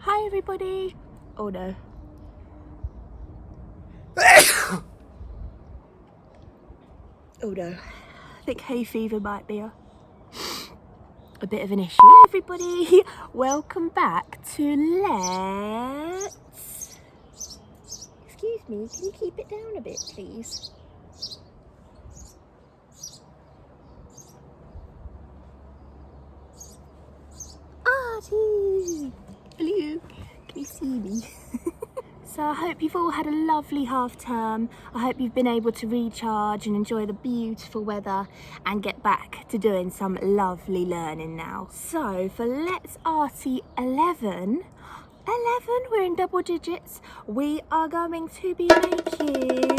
Hi everybody. Oh no. Oh no. I think hay fever might be a bit of an issue. Hi everybody. Welcome back to Let's... Excuse me, can you keep it down a bit please? Arty! Hello. Can you see me? So I hope you've all had a lovely half term. I hope you've been able to recharge and enjoy the beautiful weather and get back to doing some lovely learning now. So for Let's Arty 11, we're in double digits. We are going to be making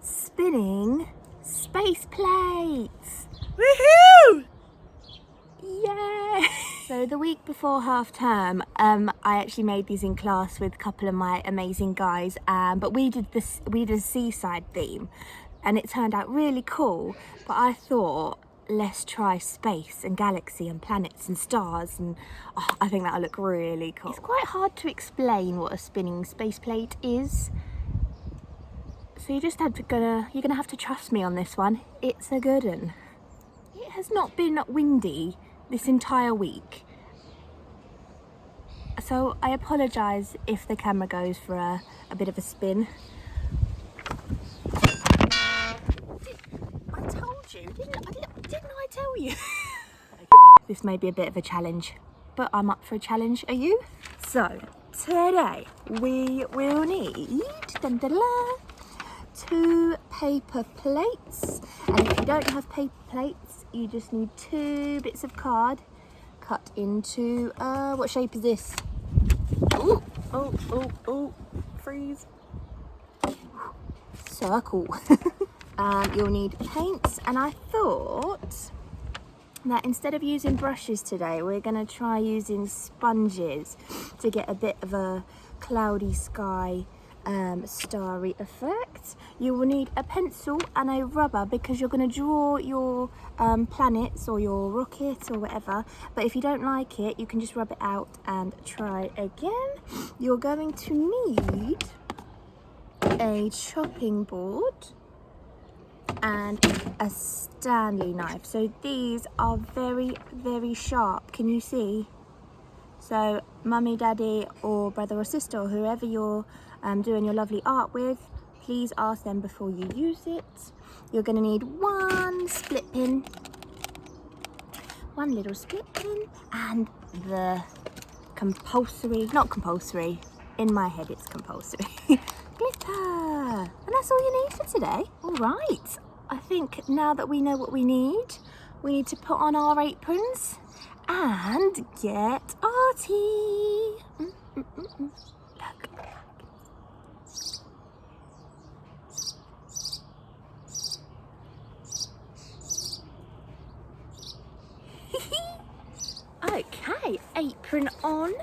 spinning space plates. Woohoo! Yeah! So the week before half term, I actually made these in class with a couple of my amazing guys, but we did a seaside theme and it turned out really cool. But I thought, let's try space and galaxy and planets and stars, and I think that'll look really cool. It's quite hard to explain what a spinning space plate is. So you're gonna have to trust me on this one. It's a good one. It has not been windy this entire week, so I apologise if the camera goes for a bit of a spin. I told you, didn't I tell you? This may be a bit of a challenge, but I'm up for a challenge. Are you? So today we will need 2 paper plates, and if you don't have paper plates, you just need 2 bits of card cut into what shape is this? Oh, freeze. Circle. You'll need paints, and I thought that instead of using brushes today, we're going to try using sponges to get a bit of a cloudy sky, starry effect. You will need a pencil and a rubber because you're going to draw your planets or your rocket or whatever, but if you don't like it, you can just rub it out and try again. You're going to need a chopping board and a Stanley knife. So these are very, very sharp. Can you see? So mummy, daddy or brother or sister or whoever you're doing your lovely art with, please ask them before you use it. You're going to need 1 split pin, 1 little split pin, and the compulsory, not compulsory, in my head it's compulsory, glitter. And that's all you need for today. All right, I think now that we know what we need to put on our aprons and get arty. Look. Okay, apron on.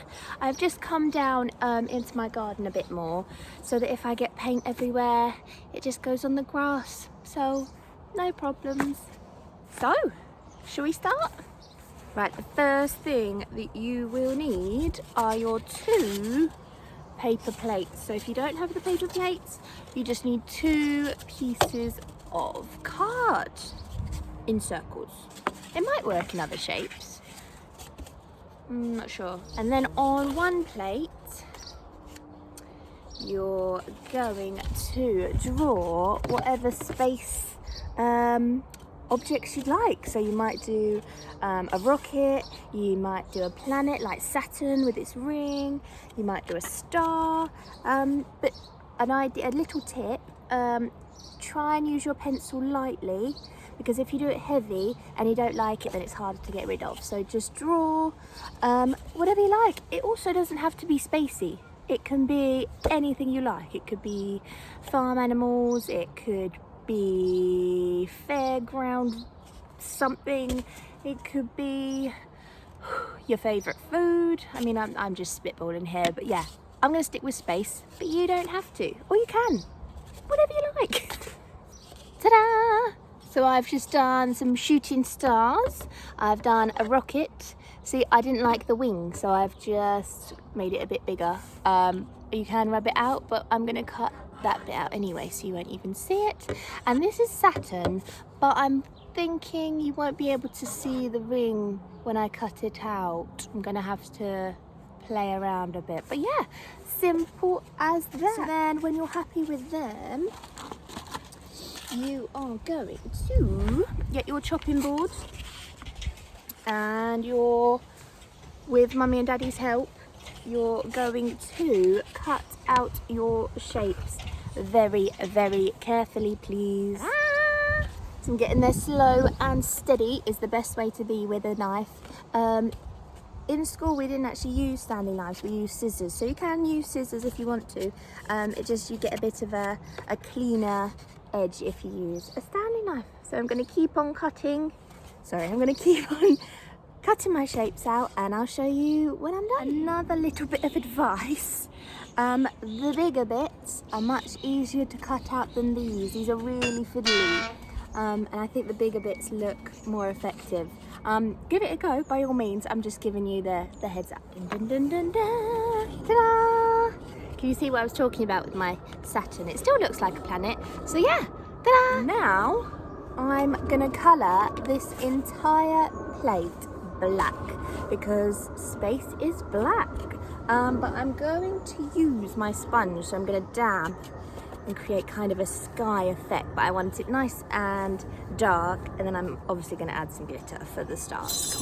I've just come down into my garden a bit more so that if I get paint everywhere, it just goes on the grass. So, no problems. So, shall we start? Right, the first thing that you will need are your 2 paper plates. So if you don't have the paper plates, you just need 2 pieces of card in circles. It might work in other shapes. I'm not sure. And then on 1 plate, you're going to draw whatever space objects you'd like. So you might do a rocket, you might do a planet like Saturn with its ring, you might do a star, but a little tip, try and use your pencil lightly, because if you do it heavy and you don't like it, then it's harder to get rid of. So just draw whatever you like. It also doesn't have to be spacey. It can be anything you like. It could be farm animals, it could be fairground something, it could be your favourite food. I mean, I'm just spitballing here, but yeah, I'm going to stick with space, but you don't have to, or you can, whatever you like. Ta-da! So I've just done some shooting stars, I've done a rocket, See, I didn't like the wing, so I've just made it a bit bigger. You can rub it out, but I'm gonna cut that bit out anyway, so you won't even see it. And this is satin, but I'm thinking you won't be able to see the ring when I cut it out. I'm gonna have to play around a bit, but yeah, simple as that. So then when you're happy with them, you are going to get your chopping board, and with Mummy and Daddy's help, you're going to cut out your shapes very, very carefully, please. So I'm getting there slow and steady is the best way to be with a knife. In school we didn't actually use standing knives, we used scissors, so you can use scissors if you want to. It just, you get a bit of a cleaner edge if you use a standing knife. So I'm going to keep on cutting, I'm going to keep on cutting my shapes out, and I'll show you when I'm done. Another little bit of advice, the bigger bits are much easier to cut out than these. These are really fiddly, and I think the bigger bits look more effective. Give it a go by all means. I'm just giving you the heads up. Dun, dun, dun, dun. Ta-da! Can you see what I was talking about with my satin? It still looks like a planet. So yeah, ta-da! Now I'm gonna colour this entire plate black because space is black. But I'm going to use my sponge, so I'm going to dab and create kind of a sky effect, but I want it nice and dark, and then I'm obviously going to add some glitter for the stars.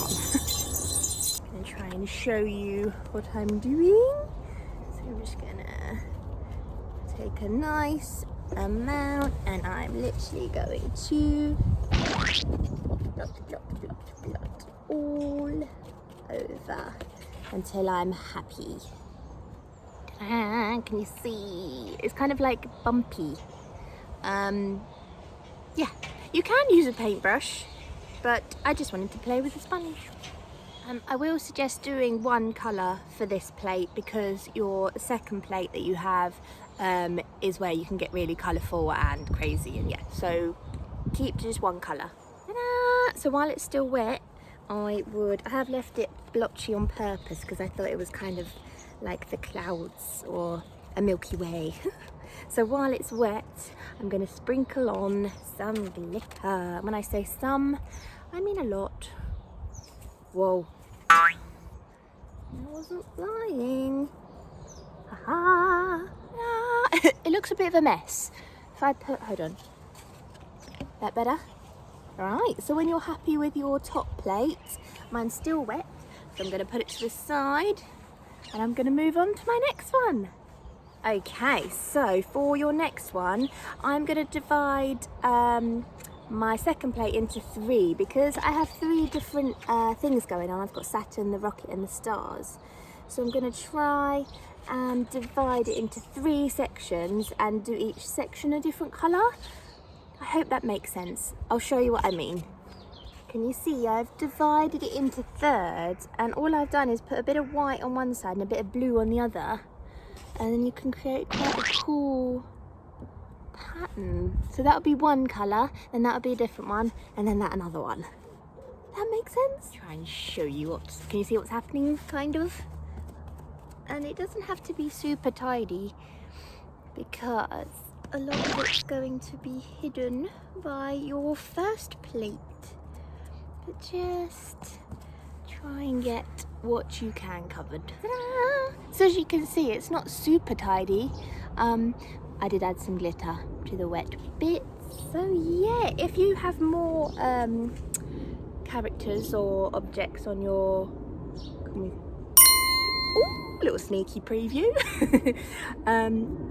Come on. I'm going to try and show you what I'm doing. So I'm just going to take a nice amount, and I'm literally going to blot all over until I'm happy. Can you see? It's kind of like bumpy. Yeah, you can use a paintbrush, but I just wanted to play with the sponge. I will suggest doing one colour for this plate because your second plate that you have is where you can get really colourful and crazy, and yeah, so keep to just one colour. Ta-da! So while it's still wet, I have left it blotchy on purpose because I thought it was kind of like the clouds or a Milky Way. So while it's wet, I'm going to sprinkle on some glitter. When I say some, I mean a lot. Whoa. I wasn't lying. Haha. It looks a bit of a mess. If I hold on. That better? Right, so when you're happy with your top plate, mine's still wet, so I'm going to put it to the side and I'm going to move on to my next one. Okay, so for your next one, I'm going to divide my second plate into three because I have three different things going on. I've got Saturn, the rocket and the stars. So I'm going to try and divide it into three sections and do each section a different colour. I hope that makes sense. I'll show you what I mean. Can you see I've divided it into thirds, and all I've done is put a bit of white on one side and a bit of blue on the other, and then you can create quite a cool pattern. So that'll be one colour, then that'll be a different one, and then that another one. That makes sense? Try and show you can you see what's happening, kind of? And it doesn't have to be super tidy because a lot of it's going to be hidden by your first plate. But just try and get what you can covered. Ta-da! So as you can see, it's not super tidy. I did add some glitter to the wet bits. So yeah, if you have more characters or objects on your... Ooh, little sneaky preview.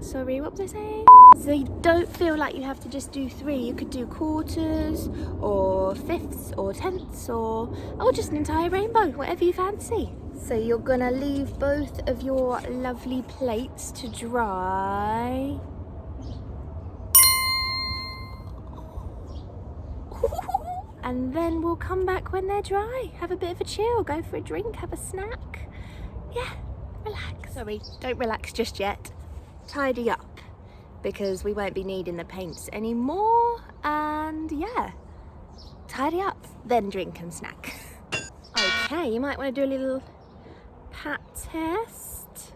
Sorry, what was I saying? So you don't feel like you have to just do three. You could do quarters or fifths or tenths or just an entire rainbow, whatever you fancy. So you're gonna leave both of your lovely plates to dry. And then we'll come back when they're dry. Have a bit of a chill, go for a drink, have a snack. Yeah, relax. Sorry, don't relax just yet. Tidy up, because we won't be needing the paints anymore. And yeah, tidy up, then drink and snack. Okay. Okay, you might want to do a little pat test.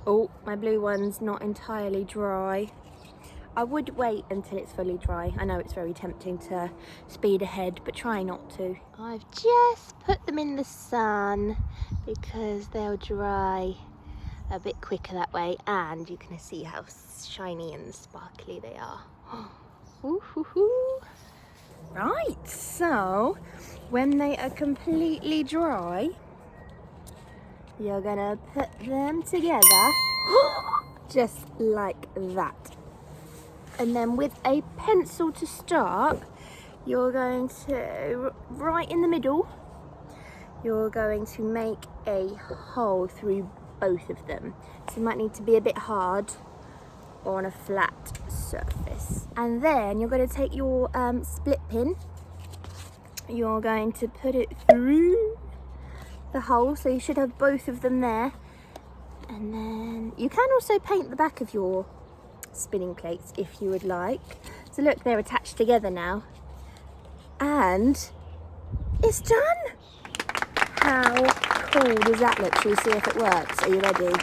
Oh, my blue one's not entirely dry. I would wait until it's fully dry. I know it's very tempting to speed ahead, but try not to. I've just put them in the sun because they'll dry a bit quicker that way, and you can see how shiny and sparkly they are. Ooh. Right, so when they are completely dry, you're gonna put them together just like that. And then with a pencil to start, you're going to, right in the middle, you're going to make a hole through both of them. So you might need to be a bit hard or on a flat surface. And then you're going to take your split pin, you're going to put it through the hole, so you should have both of them there. And then you can also paint the back of your spinning plates if you would like. So look, they're attached together now, and it's done. How cool does that look? Shall we see if it works? Are you ready?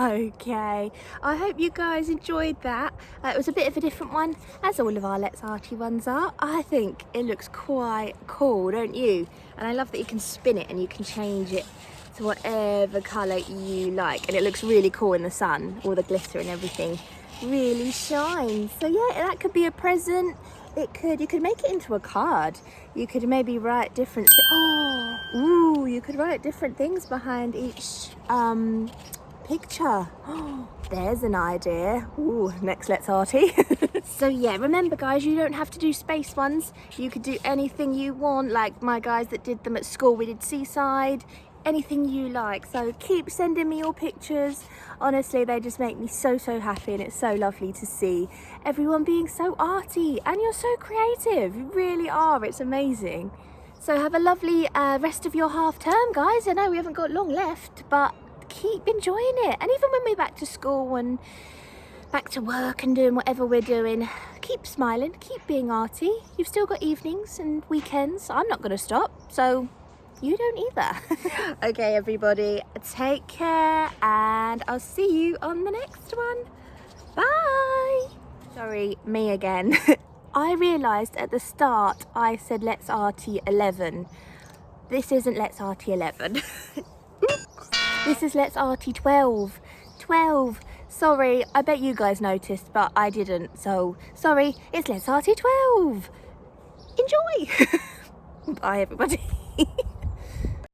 Okay, I hope you guys enjoyed that. It was a bit of a different one, as all of our Let's Arty ones are. I think it looks quite cool, don't you? And I love that you can spin it and you can change it to whatever colour you like. And it looks really cool in the sun. All the glitter and everything really shines. So yeah, that could be a present. You could make it into a card. You could maybe write different, you could write different things behind each picture. There's an idea. Ooh, next Let's Arty. So yeah, remember guys, you don't have to do space ones. You could do anything you want, like my guys that did them at school. We did seaside, anything you like. So keep sending me your pictures. Honestly, they just make me so happy, and it's so lovely to see everyone being so arty, and you're so creative. You really are. It's amazing. So have a lovely rest of your half term, guys. I know we haven't got long left, but keep enjoying it. And even when we're back to school and back to work and doing whatever we're doing, keep smiling, keep being arty. You've still got evenings and weekends. I'm not going to stop, so you don't either. Okay, everybody, take care, and I'll see you on the next one. Bye. Sorry, me again. I realised at the start I said Let's Arty 11. This isn't Let's Arty 11. This is Let's Arty 12. 12. Sorry, I bet you guys noticed, but I didn't. So, sorry, it's Let's Arty 12. Enjoy. Bye, everybody.